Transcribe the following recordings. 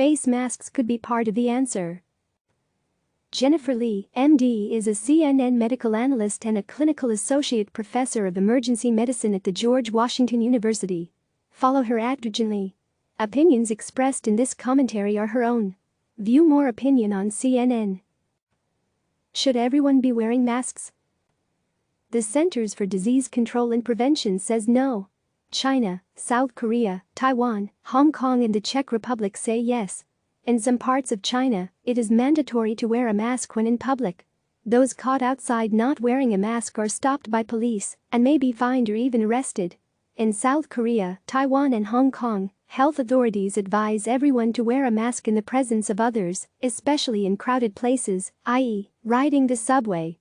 face masks could be part of the answer. Jennifer Lee, MD, is a CNN medical analyst and a clinical associate professor of emergency medicine at the George Washington University. Follow her at @Lee. Opinions expressed in this commentary are her own. View more opinion on CNN. Should everyone be wearing masks? The Centers for Disease Control and Prevention says no. China, South Korea, Taiwan, Hong Kong and the Czech Republic say yes. In some parts of China, it is mandatory to wear a mask when in public. Those caught outside not wearing a mask are stopped by police and may be fined or even arrested. In South Korea, Taiwan and Hong Kong, health authorities advise everyone to wear a mask in the presence of others, especially in crowded places, i.e., riding the subway.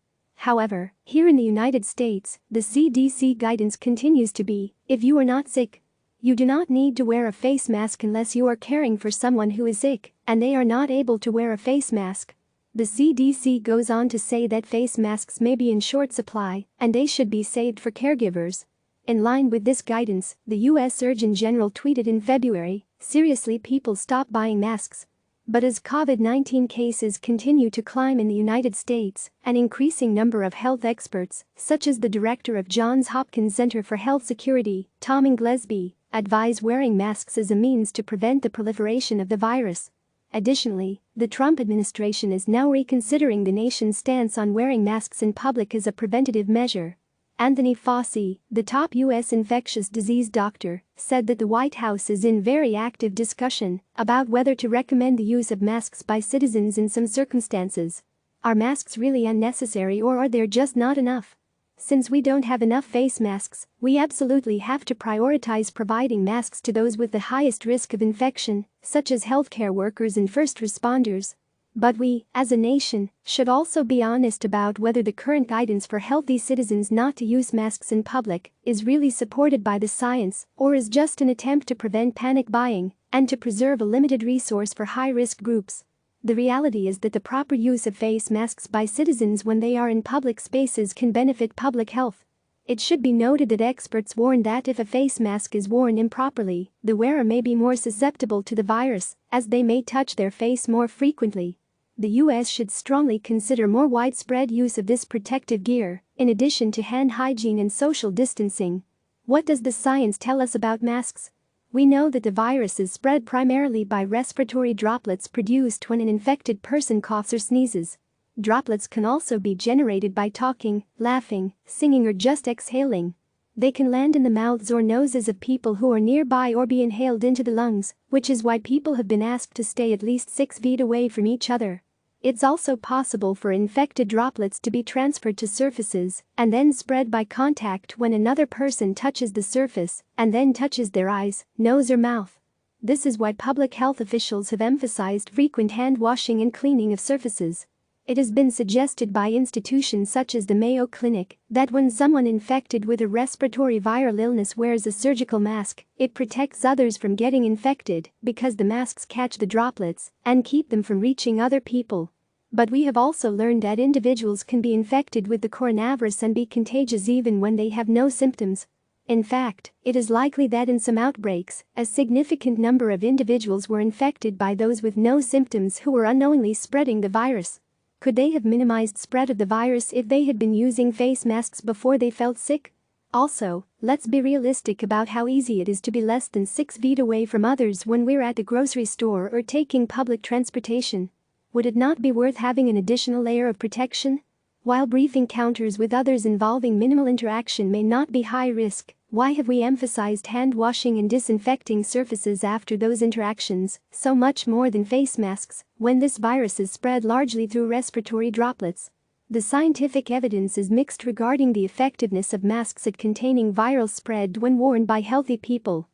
However, here in the United States, the CDC guidance continues to be, if you are not sick, you do not need to wear a face mask unless you are caring for someone who is sick and they are not able to wear a face mask. The CDC goes on to say that face masks may be in short supply and they should be saved for caregivers. In line with this guidance, the U.S. Surgeon General tweeted in February, "Seriously, people, stop buying masks." But as COVID-19 cases continue to climb in the United States, an increasing number of health experts, such as the director of Johns Hopkins Center for Health Security, Tom Inglesby, advise wearing masks as a means to prevent the proliferation of the virus. Additionally, the Trump administration is now reconsidering the nation's stance on wearing masks in public as a preventative measure. Anthony Fauci, the top U.S. infectious disease doctor, said that the White House is in very active discussion about whether to recommend the use of masks by citizens in some circumstances. Are masks really unnecessary or are there just not enough? Since we don't have enough face masks, we absolutely have to prioritize providing masks to those with the highest risk of infection, such as healthcare workers and first responders. But we, as a nation, should also be honest about whether the current guidance for healthy citizens not to use masks in public is really supported by the science or is just an attempt to prevent panic buying and to preserve a limited resource for high-risk groups. The reality is that the proper use of face masks by citizens when they are in public spaces can benefit public health. It should be noted that experts warn that if a face mask is worn improperly, the wearer may be more susceptible to the virus, as they may touch their face more frequently. The U.S. should strongly consider more widespread use of this protective gear, in addition to hand hygiene and social distancing. What does the science tell us about masks? We know that the virus is spread primarily by respiratory droplets produced when an infected person coughs or sneezes. Droplets can also be generated by talking, laughing, singing or just exhaling. They can land in the mouths or noses of people who are nearby or be inhaled into the lungs, which is why people have been asked to stay at least 6 feet away from each other. It's also possible for infected droplets to be transferred to surfaces and then spread by contact when another person touches the surface and then touches their eyes, nose or mouth. This is why public health officials have emphasized frequent hand washing and cleaning of surfaces. It has been suggested by institutions such as the Mayo Clinic that when someone infected with a respiratory viral illness wears a surgical mask, it protects others from getting infected because the masks catch the droplets and keep them from reaching other people. But we have also learned that individuals can be infected with the coronavirus and be contagious even when they have no symptoms. In fact, it is likely that in some outbreaks, a significant number of individuals were infected by those with no symptoms who were unknowingly spreading the virus. Could they have minimized spread of the virus if they had been using face masks before they felt sick? Also, let's be realistic about how easy it is to be less than 6 feet away from others when we're at the grocery store or taking public transportation. Would it not be worth having an additional layer of protection? While brief encounters with others involving minimal interaction may not be high risk, why have we emphasized hand washing and disinfecting surfaces after those interactions so much more than face masks when this virus is spread largely through respiratory droplets? The scientific evidence is mixed regarding the effectiveness of masks at containing viral spread when worn by healthy people.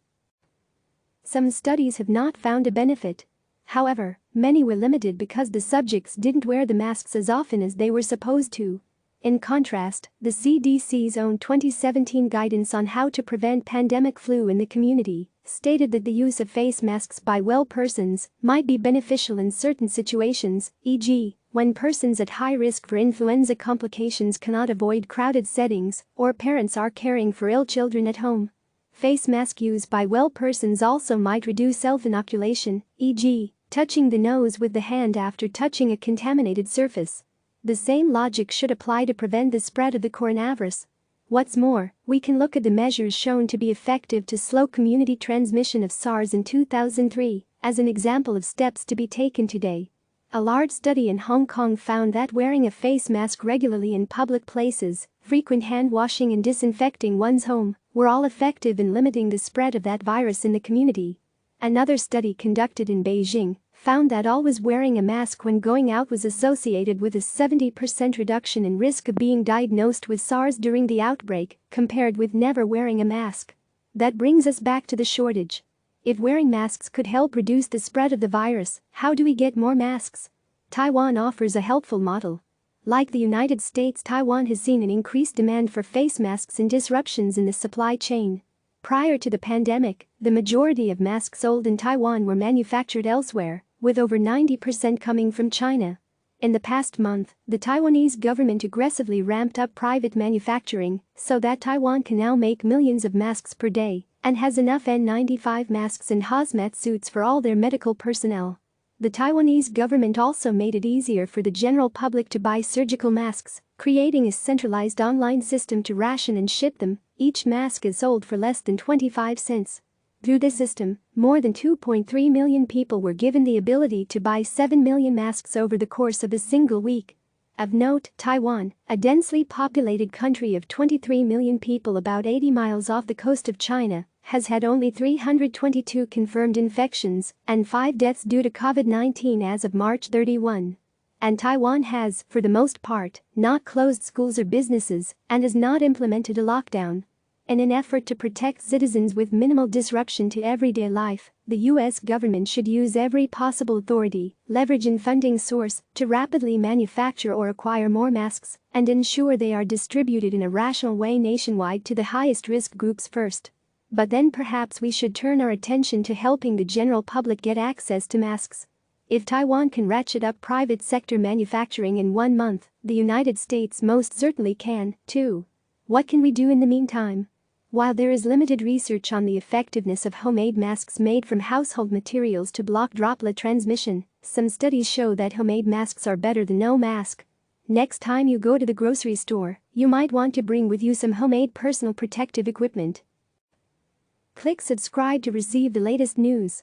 Some studies have not found a benefit. However, many were limited because the subjects didn't wear the masks as often as they were supposed to. In contrast, the CDC's own 2017 guidance on how to prevent pandemic flu in the community stated that the use of face masks by well persons might be beneficial in certain situations, e.g., when persons at high risk for influenza complications cannot avoid crowded settings or parents are caring for ill children at home. Face mask use by well persons also might reduce self-inoculation, e.g., Touching the nose with the hand after touching a contaminated surface. The same logic should apply to prevent the spread of the coronavirus. What's more, we can look at the measures shown to be effective to slow community transmission of SARS in 2003 as an example of steps to be taken today. A large study in Hong Kong found that wearing a face mask regularly in public places, frequent hand washing and disinfecting one's home were all effective in limiting the spread of that virus in the community. Another study conducted in Beijing found that always wearing a mask when going out was associated with a 70% reduction in risk of being diagnosed with SARS during the outbreak, compared with never wearing a mask. That brings us back to the shortage. If wearing masks could help reduce the spread of the virus, how do we get more masks? Taiwan offers a helpful model. Like the United States, Taiwan has seen an increased demand for face masks and disruptions in the supply chain. Prior to the pandemic, the majority of masks sold in Taiwan were manufactured elsewhere, with over 90% coming from China. In the past month, the Taiwanese government aggressively ramped up private manufacturing so that Taiwan can now make millions of masks per day and has enough N95 masks and hazmat suits for all their medical personnel. The Taiwanese government also made it easier for the general public to buy surgical masks, creating a centralized online system to ration and ship them. Each mask is sold for less than 25 cents. Through this system, more than 2.3 million people were given the ability to buy 7 million masks over the course of a single week. Of note, Taiwan, a densely populated country of 23 million people about 80 miles off the coast of China, has had only 322 confirmed infections and 5 deaths due to COVID-19 as of March 31. And Taiwan has, for the most part, not closed schools or businesses and has not implemented a lockdown. In an effort to protect citizens with minimal disruption to everyday life, the U.S. government should use every possible authority, leverage and funding source to rapidly manufacture or acquire more masks and ensure they are distributed in a rational way nationwide to the highest risk groups first. But then perhaps we should turn our attention to helping the general public get access to masks. If Taiwan can ratchet up private sector manufacturing in 1 month, the United States most certainly can, too. What can we do in the meantime? While there is limited research on the effectiveness of homemade masks made from household materials to block droplet transmission, some studies show that homemade masks are better than no mask. Next time you go to the grocery store, you might want to bring with you some homemade personal protective equipment. Click subscribe to receive the latest news.